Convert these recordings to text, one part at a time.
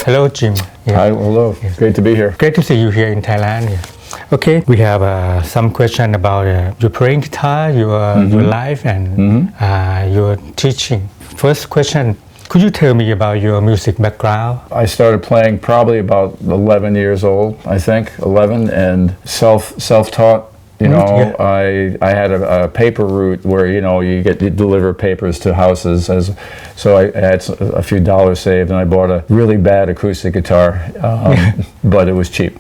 Hello, Jim. Yeah. Hi, hello. Yes. Great to be here. Great to see you here in Thailand. Yeah. Okay, we have some question about your playing guitar, your life, and your teaching. First question, could you tell me about your music background? I started playing probably about 11 years old, I think, 11, and self-taught. I had a paper route where you deliver papers to houses, so I had a few dollars saved, and I bought a really bad acoustic guitar, but it was cheap.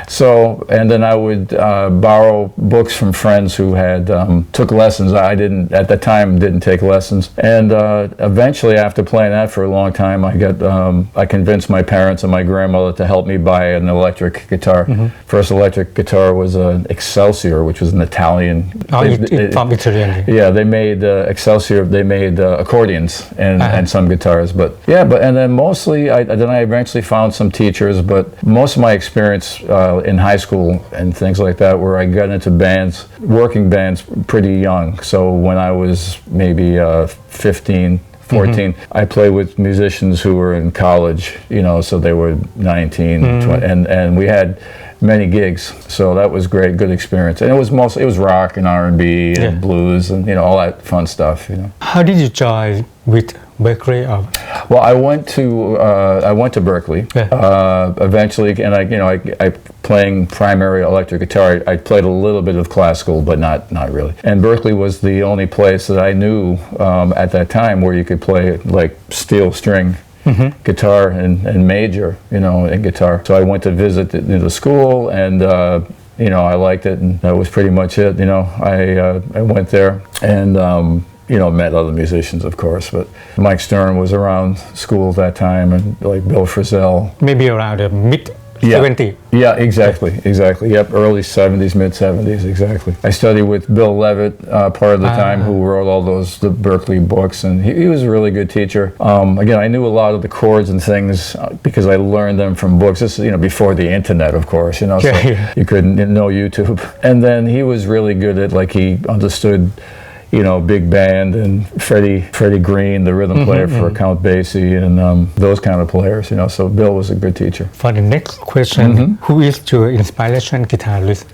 So, and then I would borrow books from friends who had took lessons. I didn't take lessons, and eventually, after playing that for a long time, I convinced my parents and my grandmother to help me buy an electric guitar. First electric guitar was an Excelsior, which was an Italian. From Italy. Yeah, they made Excelsior. They made accordions and some guitars, and then mostly I eventually found some teachers, but most of my experience in high school and things like that, where I got into bands, working bands, pretty young. So when I was maybe 15. 14, I played with musicians who were in college, so they were 19, 20, and we had many gigs, so that was great, good experience. And it was rock and R&B and blues and all that fun stuff. How did you join with Berklee? Well, I went to Berklee eventually, and I playing primary electric guitar. I played a little bit of classical, but not really. And Berklee was the only place that I knew at that time where you could play like steel string guitar and major, in guitar. So I went to visit the school, and I liked it, and that was pretty much it. I went there and met other musicians, of course, but Mike Stern was around school at that time, and like Bill Frisell. Maybe around the mid-70s. Yeah, exactly. Yep, early 70s, mid-70s, exactly. I studied with Bill Levitt part of the time, who wrote all the Berklee books, and he was a really good teacher. Again, I knew a lot of the chords and things because I learned them from books. This is, before the internet, of course, so you couldn't, no YouTube. And then he was really good at, he understood big band, and Freddie Green, the rhythm player for Count Basie, and those kind of players, so Bill was a good teacher. For the next question, who is your inspiration guitarist?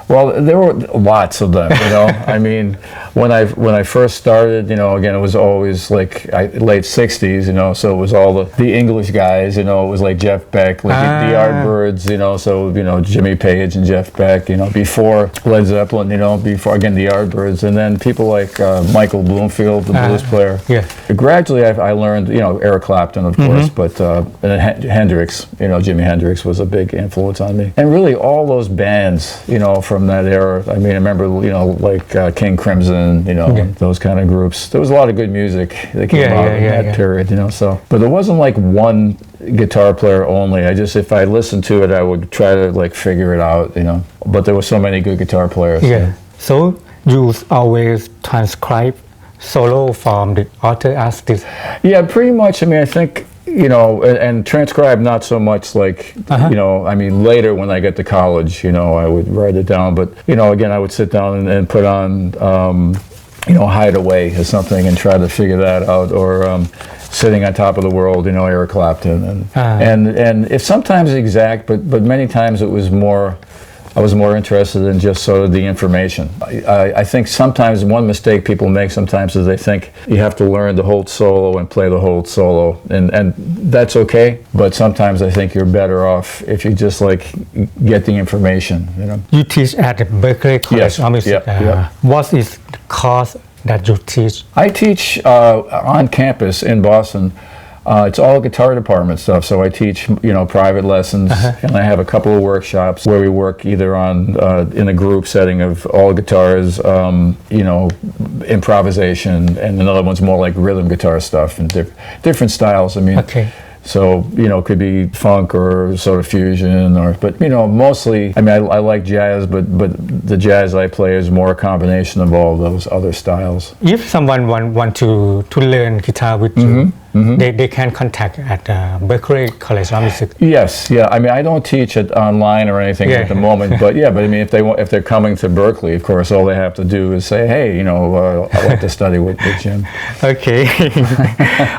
Well, there were lots of them, I mean, when I first started, again, it was always late 60s, so it was all the English guys, it was like Jeff Beck, like the Yardbirds, so, Jimmy Page and Jeff Beck, before Led Zeppelin, before, again, the Yardbirds, and then people like Michael Bloomfield, the blues player. Yeah. Gradually, I learned, Eric Clapton, of course, but and Hendrix, Jimi Hendrix was a big influence on me. And really all those bands, from that era. I mean, I remember, like King Crimson, those kind of groups. There was a lot of good music that came out in that period, so. But there wasn't like one guitar player only. If I listened to it, I would try to figure it out, But there were so many good guitar players. Yeah. So you always transcribe solo from the author as this? Yeah, pretty much. I mean, I think, and transcribe not so much I mean, later when I get to college, I would write it down. But, again, I would sit down and put on, Hideaway or something and try to figure that out. Or Sitting on Top of the World, Eric Clapton. And it's sometimes exact, but many times I was more interested in just sort of the information. I think sometimes one mistake people make sometimes is they think you have to learn the whole solo and play the whole solo, and that's okay, but sometimes I think you're better off if you just get the information. You teach at the Berklee College of Music. What is the course that you teach? I teach on campus in Boston. It's all guitar department stuff, so I teach, private lessons, and I have a couple of workshops where we work either on, in a group setting of all guitars, improvisation, and another one's more like rhythm guitar stuff and different styles. I mean, so, it could be funk or sort of fusion, but mostly, I mean, I like jazz, but the jazz I play is more a combination of all those other styles. If someone want to learn guitar with you, they can contact at Berklee College of Music. Yes, yeah. I mean, I don't teach it online or anything at the moment, but I mean, if they're coming to Berklee, of course, all they have to do is say, hey, I'd like to study with Jim. Okay.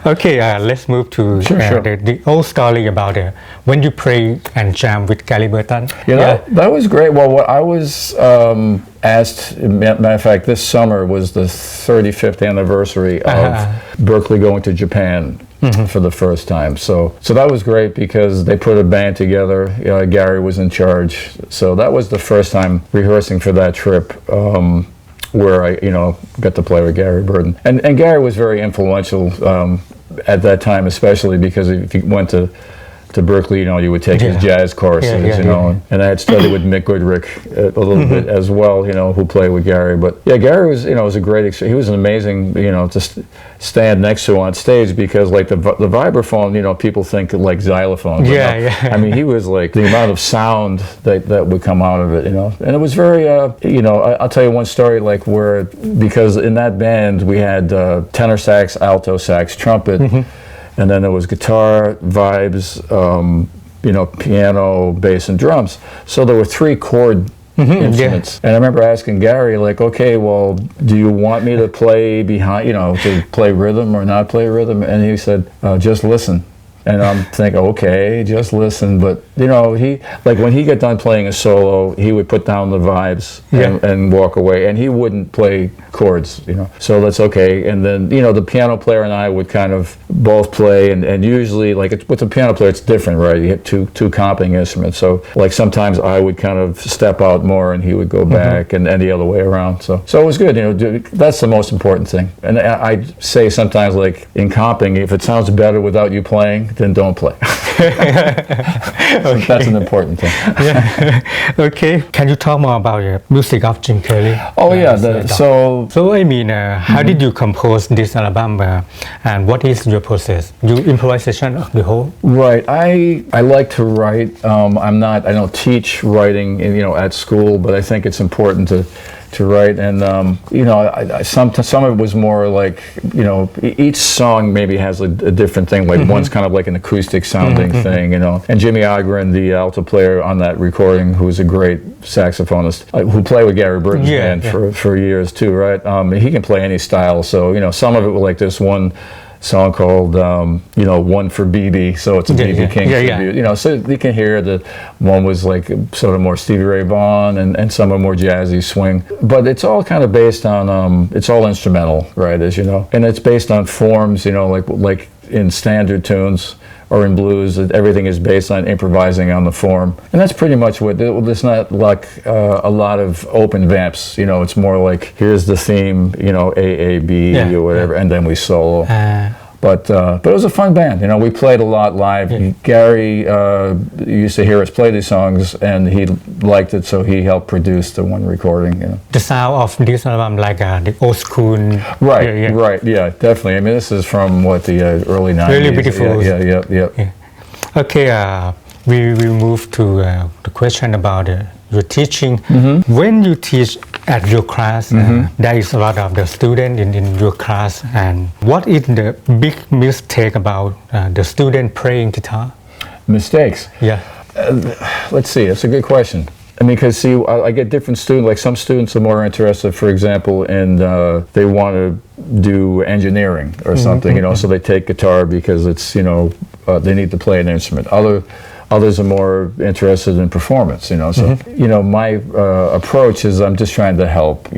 Okay, let's move to the old story about when you play and jam with Gary Burton. That was great. Well, what I was asked, matter of fact, this summer was the 35th anniversary of Berklee going to Japan for the first time. So that was great because they put a band together. Gary was in charge. So that was the first time rehearsing for that trip. Where I, got to play with Gary Burton. And Gary was very influential at that time, especially because if you went to Berklee, you would take his jazz courses, and I had studied with Mick Goodrick a little bit as well, who played with Gary. But Gary was, was a great, he was an amazing, to stand next to on stage because like the vibraphone, people think like xylophone. I mean, he was like the amount of sound that would come out of it, and it was very, I'll tell you one story like where, because in that band we had tenor sax, alto sax, trumpet, and then there was guitar, vibes, piano, bass, and drums. So there were 3 chord instruments. And I remember asking Gary, like, okay, well, do you want me to play behind, to play rhythm or not play rhythm? And he said, just listen. And I'm thinking, okay, just listen. But, he, like when he got done playing a solo, he would put down the vibes and walk away. And he wouldn't play chords, So that's okay. And then, the piano player and I would kind of both play. And usually, like with the piano player, it's different, right? You have two comping instruments. So, like sometimes I would kind of step out more and he would go back and the other way around. So it was good, that's the most important thing. And I say sometimes, like in comping, if it sounds better without you playing, then don't play. Okay. That's an important thing. Okay. Can you talk more about the music of Jim Kelly? Oh yeah. So I mean, how did you compose this album, and what is your process? Your improvisation of the whole? Right. I like to write. I don't teach writing, at school, but I think it's important to write, and some of it was more like each song maybe has a different thing. Like one's kind of like an acoustic sounding thing, And Jimmy Ogren, the alto player on that recording, who's a great saxophonist, who played with Gary Burton's band for years too, right? He can play any style. So some of it was like this one song called One for BB, so it's a BB King tribute. So you can hear that one was like sort of more Stevie Ray Vaughan and some are more jazzy swing, but it's all kind of based on it's all instrumental, right, as you know, and it's based on forms, like in standard tunes or in blues, everything is based on improvising on the form. And that's pretty much what, it's not like a lot of open vamps, it's more like, here's the theme, A, B, or whatever, and then we solo. But it was a fun band, we played a lot live. Gary used to hear us play these songs, and he liked it, so he helped produce the one recording. The sound of this album, like the old school. Right, definitely. I mean, this is from the early 90s. Really beautiful. Yeah. Okay, we will move to the question about your teaching. When you teach at your class, there is a lot of the student in your class, and what is the big mistake about the student playing guitar? Mistakes? Let's see, that's a good question. I mean, because I get different students, like some students are more interested, for example, in they want to do engineering or something, so they take guitar because it's, they need to play an instrument. Others are more interested in performance, So, my approach is I'm just trying to help,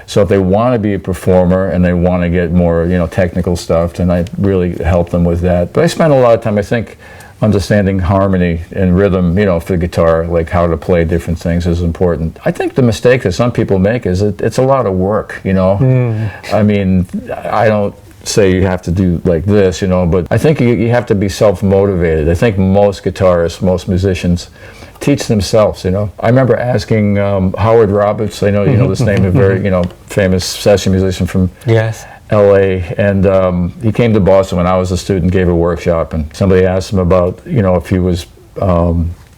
So if they want to be a performer and they want to get more, technical stuff, then I really help them with that. But I spend a lot of time, I think, understanding harmony and rhythm, for the guitar, like how to play different things is important. I think the mistake that some people make is it's a lot of work, I mean, I don't say you have to do like this, but I think you have to be self-motivated. I think most guitarists, most musicians teach themselves, I remember asking Howard Roberts, I know you know this name, a very, famous session musician from LA, and he came to Boston when I was a student, gave a workshop, and somebody asked him about, if he was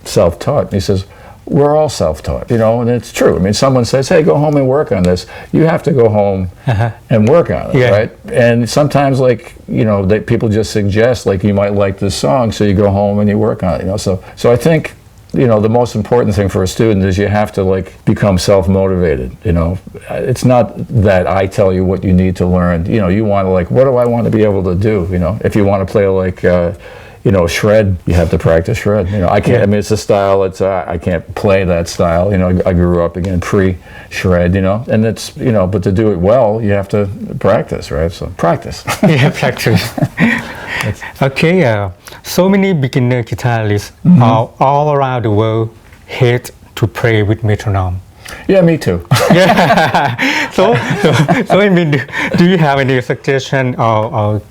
self-taught. And he says, we're all self-taught, you know, and it's true. I mean, someone says, hey, go home and work on this. You have to go home and work on it, right? And sometimes, like, you know, people just suggest, like, you might like this song, so you go home and you work on it, you know. So I think, you know, the most important thing for a student is you have to, like, become self-motivated, you know. It's not that I tell you what you need to learn. You know, you want to, like, what do I want to be able to do, you know? If you want to play, like, you know, shred, you have to practice shred. You know, I can't, I mean, it's a style, it's, I can't play that style. You know, I grew up, again, pre-shred, you know, and it's, you know, but to do it well, you have to practice, right? So practice. Yeah, practice. Okay, so many beginner guitarists all around the world hate to play with metronome. Yeah, me too. Yeah. So I mean, do you have any suggestion or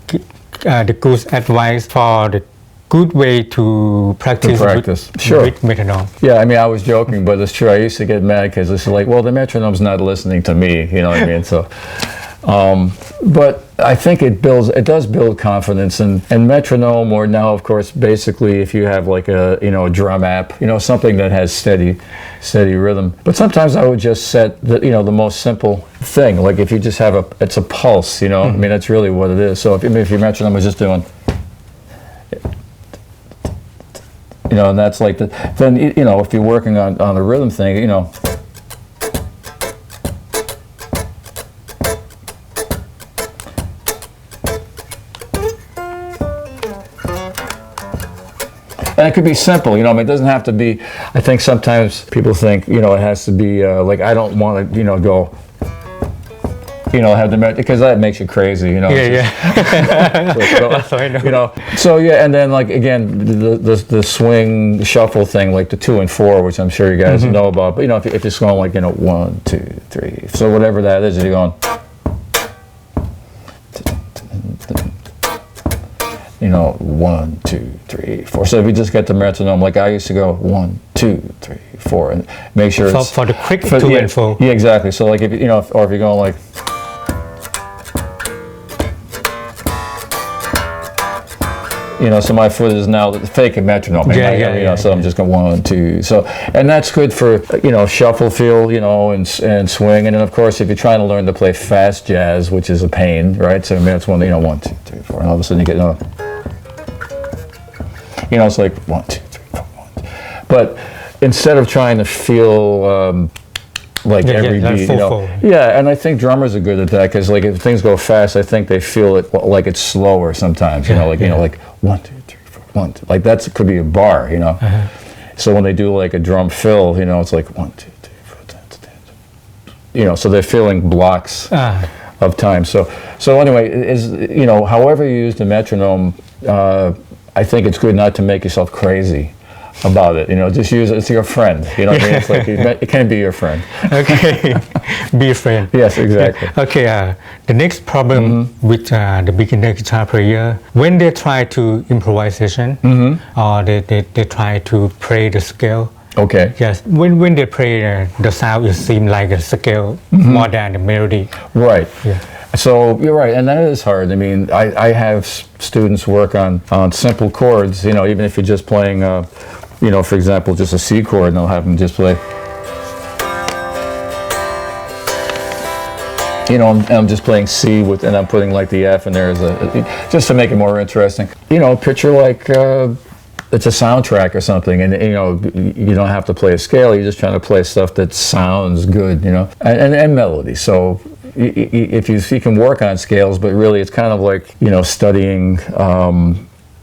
the good advice for the good way to practice with metronome? Yeah, I mean, I was joking, but it's true. I used to get mad because it's like, well, the metronome's not listening to me, you know what I mean? So, but I think it does build confidence, and metronome, or now, of course, basically, if you have like a, you know, a drum app, you know, something that has steady rhythm. But sometimes I would just set the, you know, the most simple thing, like if you just have it's a pulse, you know, I mean, that's really what it is. So if your metronome is just doing, you know, and that's like then, you know, if you're working on a rhythm thing, you know, and it could be simple, you know, I mean, it doesn't have to be, I think sometimes people think, you know, it has to be, like, I don't want to, you know, go, you know, have the, because that makes you crazy, you know. Yeah. So, you know, so yeah, and then, like, again, the swing shuffle thing, like the 2 and 4, which I'm sure you guys know about, but, you know, if you're just going, like, you know, 1, 2, 3, so whatever that is, you're going, you know, 1, 2, 3, 4. So if you just get the metronome, like I used to go 1, 2, 3, 4, and make sure it's for the quick 2 and 4. Yeah, exactly. So like if you know, or if you're going like, you know, so my foot is now fake a metronome. You know, so I'm just going 1, 2. So, and that's good for, you know, shuffle feel, you know, and swing. And then of course, if you're trying to learn to play fast jazz, which is a pain, right? So I mean, that's one, you know, 1, 2, 3, 4, and all of a sudden you get, you know, it's like 1, 2, 3, 4, 1. But instead of trying to feel like every beat, you know, and I think drummers are good at that because, like, if things go fast, I think they feel it like it's slower sometimes. You know, like you know, like 1, 2, 3, 4, 1, 2. Like that could be a bar, you know. So when they do like a drum fill, you know, it's like 1, 2, 3, 4, 10, 10. You know, so they're filling blocks of time. So anyway, you know, however you use the metronome, I think it's good not to make yourself crazy about it, you know, just use it as your friend, you know what I mean? It's like, it can be your friend. Okay, be a friend. Yes, exactly. Okay, the next problem with the beginner guitar player, when they try to improvisation, or they try to play the scale. Okay. Yes, when they play, the sound it seems like a scale more than the melody. Right. Yeah. So you're right, and that is hard. I mean, I have students work on simple chords, you know, even if you're just playing, you know, for example, just a C chord, and I'll have them just play, you know, I'm just playing C with, and I'm putting like the F, and there's just to make it more interesting. You know, picture like it's a soundtrack or something, and you know, you don't have to play a scale. You're just trying to play stuff that sounds good, you know, and melody. So if you can work on scales, but really it's kind of like, you know, studying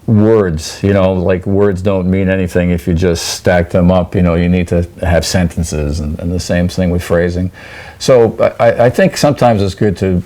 words, you know, like words don't mean anything if you just stack them up, you know, you need to have sentences, and the same thing with phrasing. So I think sometimes it's good to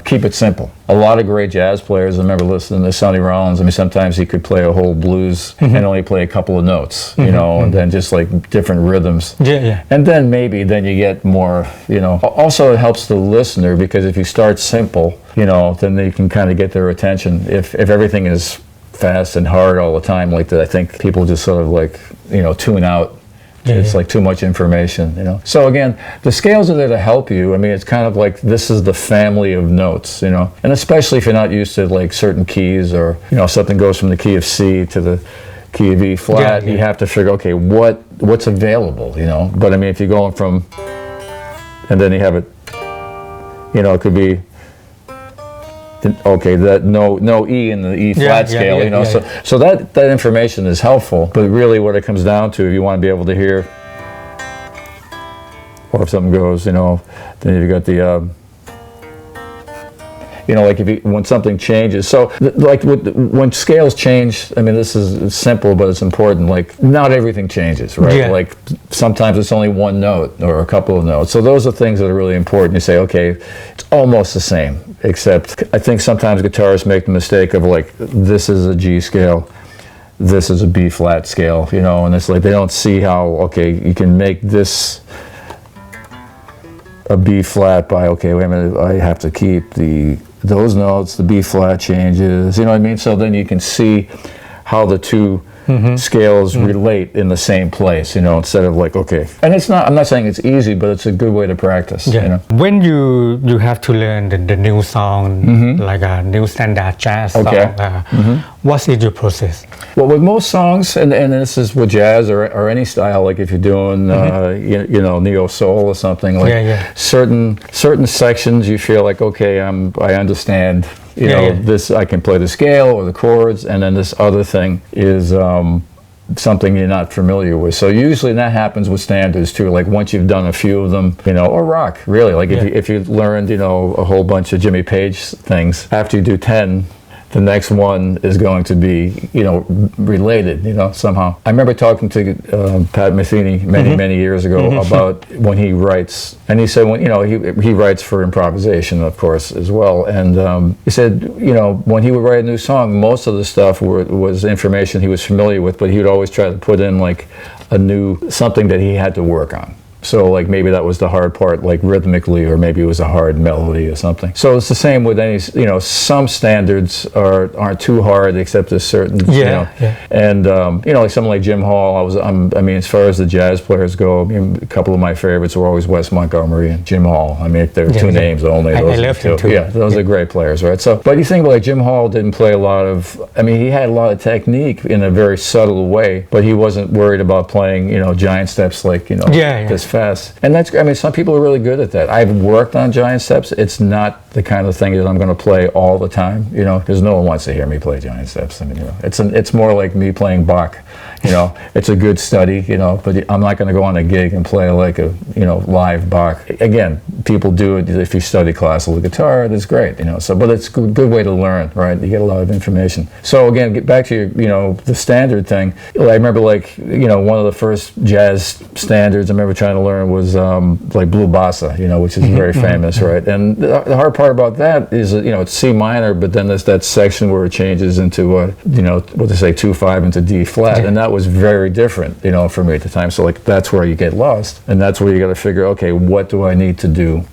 keep it simple. A lot of great jazz players, I remember listening to Sonny Rollins, I mean, sometimes he could play a whole blues and only play a couple of notes, you know, and then just like different rhythms. Yeah. And then then you get more, you know. Also, it helps the listener, because if you start simple, you know, then they can kind of get their attention. If everything is fast and hard all the time like that, I think people just sort of like, you know, tune out. It's like too much information, you know. So again, the scales are there to help you. I mean, it's kind of like this is the family of notes, you know. And especially if you're not used to like certain keys, or, you know, something goes from the key of C to the, key of E flat, you have to figure, okay, what's available, you know? But I mean, if you're going from, and then you have it, you know, it could be, okay, that no E in the E flat scale, you know, so that information is helpful, but really what it comes down to, if you want to be able to hear, or if something goes, you know, then you've got the, you know, like when something changes. So, like when scales change, I mean, this is simple, but it's important. Like, not everything changes, right? Yeah. Like, sometimes it's only one note or a couple of notes. So those are things that are really important. You say, okay, it's almost the same, except I think sometimes guitarists make the mistake of like, this is a G scale, this is a B flat scale, you know, and it's like they don't see how, okay, you can make this a B flat by, okay, wait a minute, I have to keep those notes, the B flat changes, you know what I mean? So then you can see how the two scales relate in the same place, you know, instead of like, okay. And it's not, I'm not saying it's easy, but it's a good way to practice, you know? When you have to learn the new song, like a new standard jazz song, what is your process? Well, with most songs, and this is with jazz or any style, like if you're doing, you know, neo soul or something, like certain sections you feel like, okay, I understand, you know, this, I can play the scale or the chords, and then this other thing is something you're not familiar with. So usually that happens with standards too, like once you've done a few of them, you know, or rock, really, like if you learned, you know, a whole bunch of Jimmy Page things, after you do 10, the next one is going to be, you know, related, you know, somehow. I remember talking to Pat Metheny many years ago about when he writes, and he said, when, you know, he writes for improvisation, of course, as well. And he said, you know, when he would write a new song, most of the stuff was information he was familiar with, but he would always try to put in like something that he had to work on. So like maybe that was the hard part, like rhythmically, or maybe it was a hard melody or something. So it's the same with any, you know, some standards aren't too hard except there's certain, you know. And you know, like someone like Jim Hall, I mean, as far as the jazz players go, I mean, a couple of my favorites were always Wes Montgomery and Jim Hall. I mean, there are two names only. I love him too. Yeah, those are great players, right? So, but you think about like Jim Hall didn't play a lot of, I mean, he had a lot of technique in a very subtle way, but he wasn't worried about playing, you know, giant steps like, you know, this fast. And that's, I mean, some people are really good at that. I've worked on giant steps. It's not the kind of thing that I'm going to play all the time, you know, because no one wants to hear me play giant steps. I mean, you know, it's more like me playing Bach, you know. It's a good study, you know, but I'm not going to go on a gig and play like a, you know, live Bach. Again, people do it if you study classical guitar. That's great, you know. So, but it's a good way to learn, right? You get a lot of information. So again, get back to your, you know, the standard thing. I remember, like, you know, one of the first jazz standards I remember trying to learn was like Blue Bossa, you know, which is very famous, right? And the hard part about that is, you know, it's C minor, but then there's that section where it changes into, you know, what they say, 2/5 into D flat, and that was very different, you know, for me at the time. So like that's where you get lost, and that's where you got to figure, okay, what do I need to do,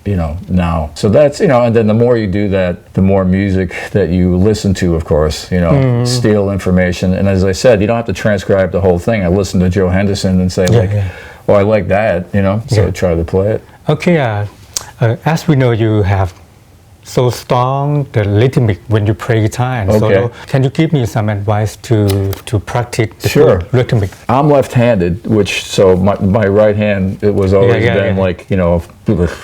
you know, now? So that's, you know, and then the more you do that, the more music that you listen to, of course, you know, steal information. And as I said, you don't have to transcribe the whole thing. I listen to Joe Henderson and say well, I like that, you know, so try to play it. Okay, as we know, you have so strong the rhythmic when you play guitar and solo. Can you give me some advice to practice the rhythmic? I'm left-handed, which, so my right hand, it was always been like, you know,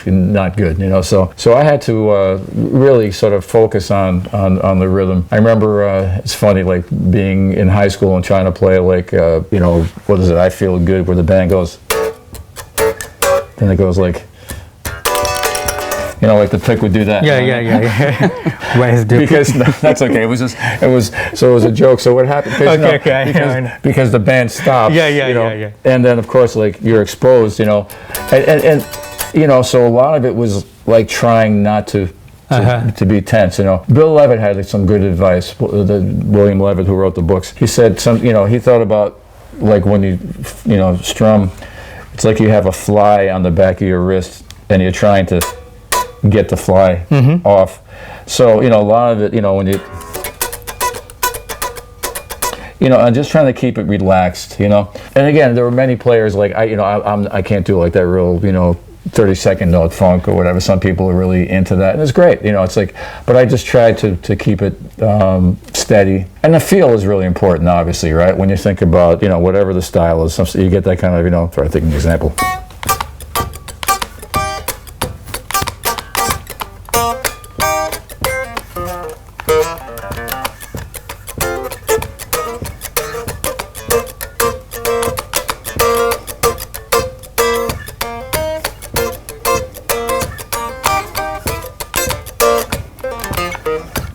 not good, you know, so I had to really sort of focus on the rhythm. I remember, it's funny, like being in high school and trying to play like, you know, what is it, I Feel Good, where the band goes, then it goes like, you know, like the pick would do that. Because no, that's okay. It was a joke. So what happened? Because the band stopped. And then of course, like you're exposed, you know, and you know, so a lot of it was like trying not to be tense, you know. Bill Levitt had like, some good advice. William Levitt, who wrote the books, he said you know, he thought about like when you know, strum, it's like you have a fly on the back of your wrist and you're trying to get the fly off. So, you know, a lot of it, you know, when you know, I'm just trying to keep it relaxed, you know. And again, there were many players like I can't do like that real, you know, 30-second note funk or whatever. Some people are really into that, and it's great. It's like, but I just try to keep it steady. And the feel is really important, obviously, right? When you think about, whatever the style is, you get that kind of, try to think of an example.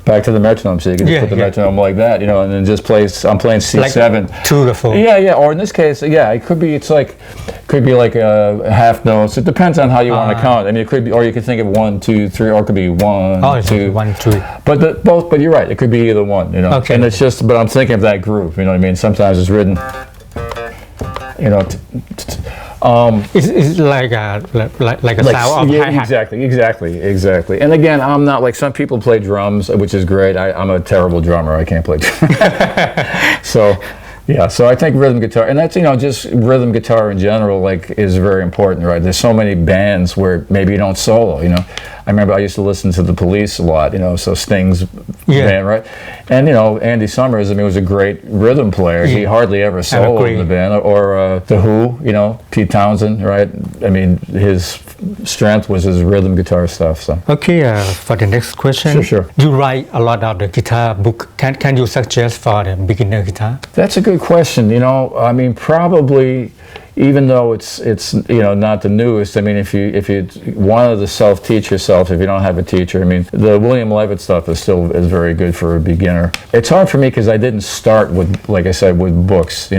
Back to the metronome, so you can just put the metronome like that, and then just play. I'm playing C7. Like 2 to 4. Yeah. Or in this case, it could be. It's like, a half notes. It depends on how you want to count. I mean, it could be, or you could think of 1, 2, 3, or it could be 1, 2. 1, 2. But both. But you're right. It could be either one. Okay. And it's just. But I'm thinking of that groove. You know what I mean? Sometimes it's written. It's like a sound of hi-hat. Exactly. And again, I'm not like some people play drums, which is great. I'm a terrible drummer. I can't play drums. So I think rhythm guitar, and that's, just rhythm guitar in general, is very important, right? There's so many bands where maybe you don't solo, I remember I used to listen to the Police a lot, so Sting's band, right? And, Andy Summers, was a great rhythm player. He hardly ever soloed in the band. Or The Who, Pete Townsend, right? I mean, his strength was his rhythm guitar stuff. So. Okay, for the next question. Sure. You write a lot of the guitar book. Can you suggest for the beginner guitar? That's a good question. Probably, even though it's not the newest. If you wanted to self-teach yourself, if you don't have a teacher, the William Levitt stuff is very good for a beginner. It's hard for me because I didn't start with, like I said, with books,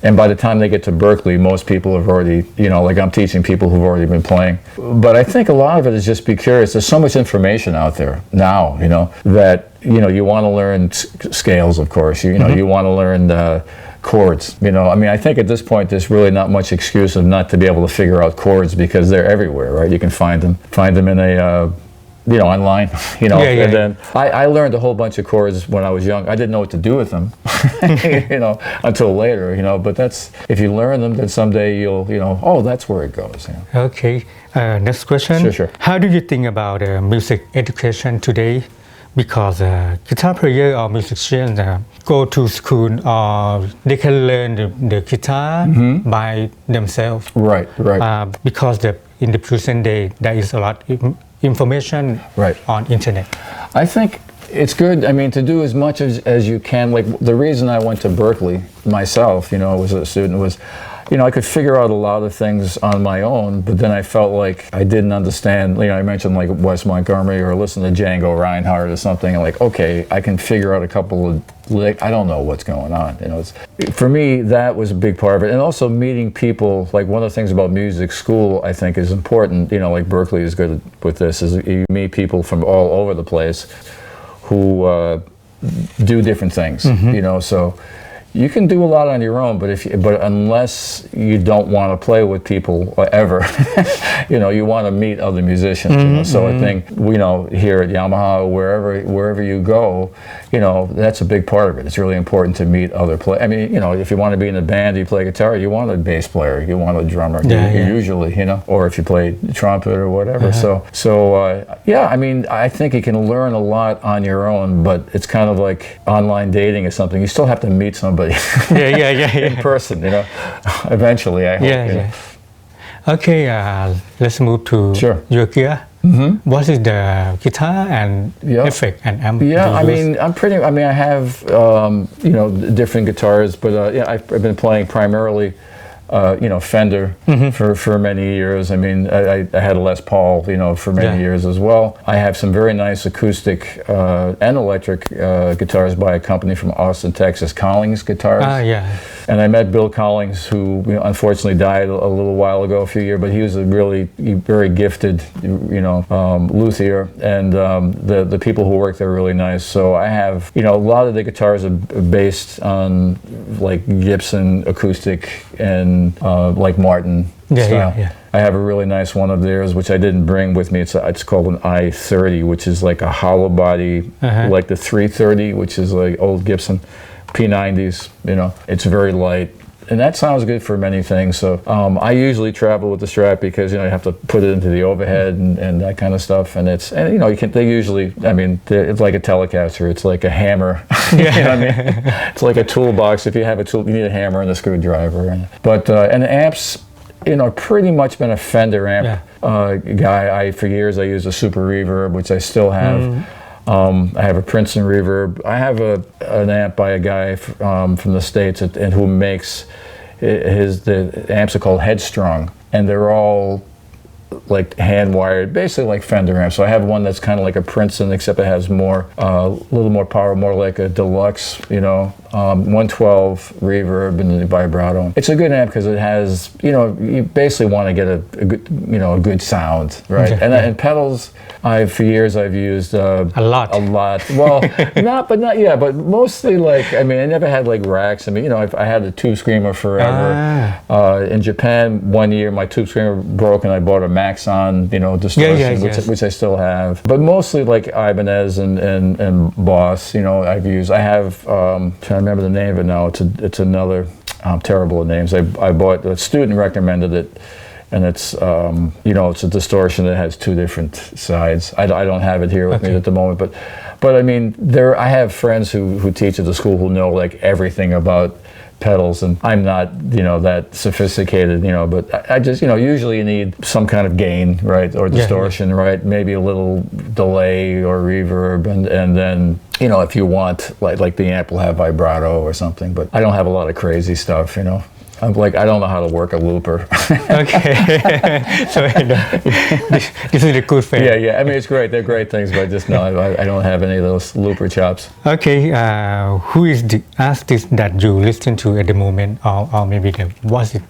and by the time they get to Berklee, most people have already, I'm teaching people who've already been playing. But I think a lot of it is just be curious. There's so much information out there now, that you want to learn scales, of course. You want to learn chords. I think at this point there's really not much excuse of not to be able to figure out chords because they're everywhere, right? You can find them in a online, and then I learned a whole bunch of chords when I was young. I didn't know what to do with them, until later, but that's, if you learn them, then someday you'll, oh, that's where it goes. Okay, next question. Sure. How do you think about music education today? Because guitar player or musicians go to school or they can learn the guitar by themselves. Right. Because in the present day, there is a lot of information on internet. I think it's good, to do as much as you can. Like, the reason I went to Berklee myself, was a student, was, I could figure out a lot of things on my own, but then I felt like I didn't understand, I mentioned like Wes Montgomery or listen to Django Reinhardt or something, and like, okay, I can figure out a couple of, I don't know what's going on. For me, that was a big part of it. And also meeting people, like one of the things about music school, I think is important, like Berklee is good with this, is you meet people from all over the place who do different things, so you can do a lot on your own, but unless you don't want to play with people ever, you want to meet other musicians. So I think here at Yamaha, wherever you go, that's a big part of it. It's really important to meet other players. If you want to be in a band, you play guitar, you want a bass player, you want a drummer, usually, or if you play trumpet or whatever. I think you can learn a lot on your own, but it's kind of like online dating or something. You still have to meet somebody. In person, eventually, I hope. Okay, let's move to your gear. What is the guitar and effect and amp? I have different guitars, but I've been playing primarily Fender for many years. I had a Les Paul, for many years as well. I have some very nice acoustic and electric guitars by a company from Austin, Texas, Collings Guitars. And I met Bill Collings, who unfortunately died a little while ago, a few years, but he was a really very gifted, luthier, and the people who work there are really nice. So I have, a lot of the guitars are based on like Gibson acoustic and like Martin style. I have a really nice one of theirs, which I didn't bring with me. It's called an I-30, which is like a hollow body, like the 330, which is like old Gibson P90s. It's very light, and that sounds good for many things. So I usually travel with the Strat because you have to put it into the overhead and that kind of stuff. And they usually, it's like a Telecaster. It's like a hammer. You know what I mean? It's like a toolbox. If you have a tool, you need a hammer and a screwdriver. And the amps, pretty much been a Fender amp guy. For years I used a Super Reverb, which I still have. I have a Princeton Reverb. I have an amp by a guy from the States and who makes the amps are called Headstrong, and they're all like hand wired, basically like Fender amps. So I have one that's kind of like a Princeton, except it has a little more power, more like a deluxe, 112 reverb and the vibrato. It's a good amp because it has, you basically want to get a good, a good sound, right? Okay. And pedals, for years I've used a lot. Well, but mostly I never had like racks. I had a Tube Screamer forever. In Japan, one year my Tube Screamer broke and I bought a Maxon, distortion, which I still have. But mostly like Ibanez and Boss, I've used. I have, trying to remember the name of it now. It's another, I'm terrible at names. I bought, a student recommended it. And it's, it's a distortion that has two different sides. I don't have it here with me at the moment, but I have friends who teach at the school who know like everything about pedals, and I'm not, that sophisticated, but I just, usually you need some kind of gain, right, or distortion, right, maybe a little delay or reverb, and then, if you want, like the amp will have vibrato or something, but I don't have a lot of crazy stuff, I'm like, I don't know how to work a looper. Okay. So this is a good thing. Yeah. It's great. They're great things, but just no, I don't have any of those looper chops. Okay. Who is the artist that you listen to at the moment, or maybe what's the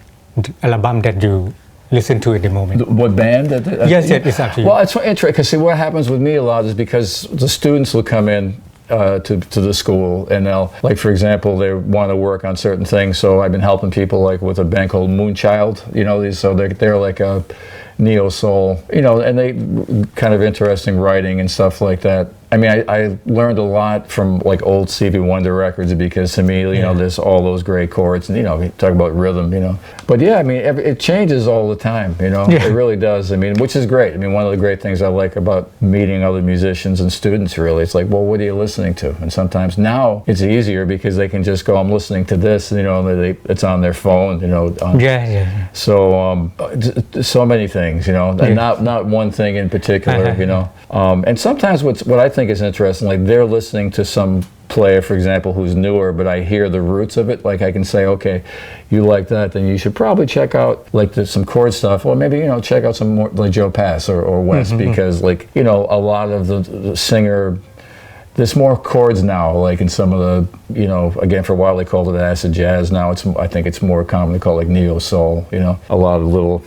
album that you listen to at the moment? What band? Yes, it's up to you. Well, it's interesting because see, what happens with me a lot is because the students will come in to the school, and they'll, like, for example, they want to work on certain things, so I've been helping people like with a band called Moonchild, so they're like a neo soul, and they kind of interesting writing and stuff like that. I learned a lot from like old Stevie Wonder records because to me, there's all those great chords, and we talk about rhythm, But yeah, it changes all the time, It really does. Which is great. One of the great things I like about meeting other musicians and students, really, it's like, well, what are you listening to? And sometimes now it's easier because they can just go, I'm listening to this, it's on their phone, So so many things, and not one thing in particular, And sometimes what I think is interesting, like they're listening to some player, for example, who's newer, but I hear the roots of it. Like I can say, okay, you like that, then you should probably check out like some chord stuff, or maybe check out some more like Joe Pass or Wes, because like a lot of the singer. There's more chords now, like in some of the, again, for a while they called it acid jazz. Now I think it's more commonly called like neo soul. A lot of little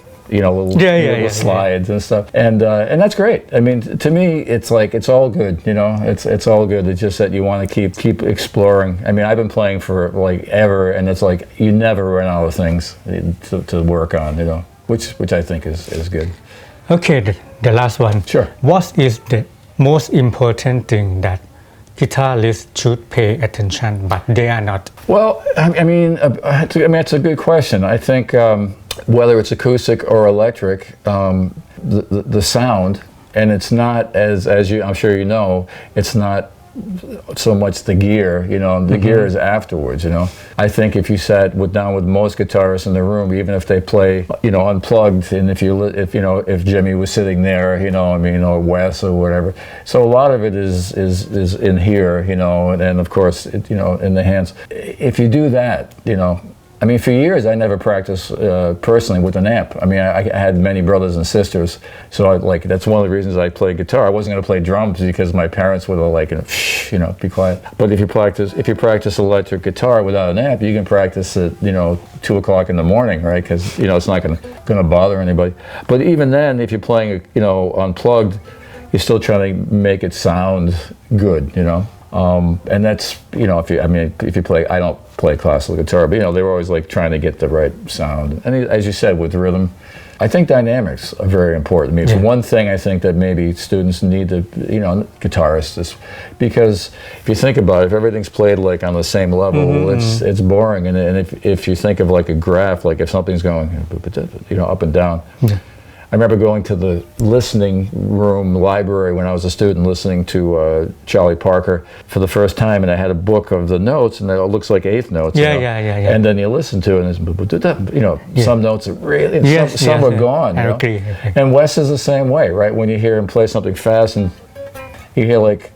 slides and stuff, and that's great. To me, it's like it's all good. It's all good. It's just that you want to keep exploring. I've been playing for like ever, and it's like you never run out of things to work on. Which I think is good. Okay, the last one. Sure. What is the most important thing that guitarists should pay attention, but they are not? Well, it's a good question. I think whether it's acoustic or electric, the sound, and it's not as I'm sure it's not so much the gear, the gear is afterwards, I think if you sat down with most guitarists in the room, even if they play, unplugged, and if Jimmy was sitting there, or Wes or whatever. So a lot of it is in here, and of course, in the hands. If you do that, for years I never practiced personally with an amp. I had many brothers and sisters, so that's one of the reasons I played guitar. I wasn't going to play drums because my parents would have be quiet. But if you practice electric guitar without an amp, you can practice at 2 o'clock in the morning, right? Because it's not going to bother anybody. But even then, if you're playing unplugged, you're still trying to make it sound good, and that's if you play, I don't play classical guitar, but they were always like trying to get the right sound, and as you said, with rhythm, I think dynamics are very important. I mean, it's one thing I think that maybe students need to, guitarists, because if you think about it, if everything's played like on the same level, it's boring. And if you think of like a graph, like if something's going, up and down. Yeah. I remember going to the listening room library when I was a student listening to Charlie Parker for the first time, and I had a book of the notes, and it looks like eighth notes. Yeah. And then you listen to it, and it's, some notes are really, and some are gone. I agree. And Wes is the same way, right? When you hear him play something fast, and you hear like,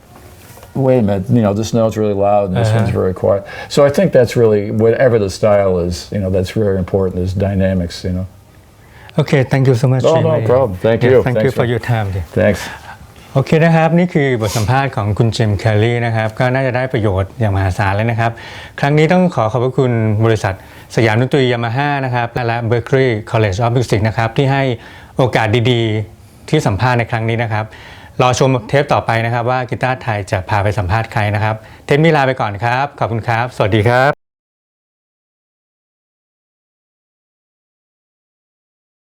wait a minute, this note's really loud, and this one's very quiet. So I think that's really, whatever the style is, that's very important, is dynamics, Okay, thank you so much. Oh, no problem. Thank you. Thank you for your time. Thanks. โอเคนะครับนี่คือบทสัมภาษณ์ของคุณจิมแคลลี่นะครับก็น่าจะได้ประโยชน์อย่างมหาศาลเลยนะครับครั้งนี้ต้องขอบพระคุณบริษัทสยามดนตรียามาฮ่านะครับและ Berklee College of Music นะครับที่ให้โอกาสดีๆที่สัมภาษณ์ในครั้งนี้นะครับรอชมเทปต่อไปนะครับว่ากีตาร์ไทยจะพาไปสัมภาษณ์ใครนะครับเทปนี้ลาไปก่อนครับขอบคุณครับสวัสดีครับ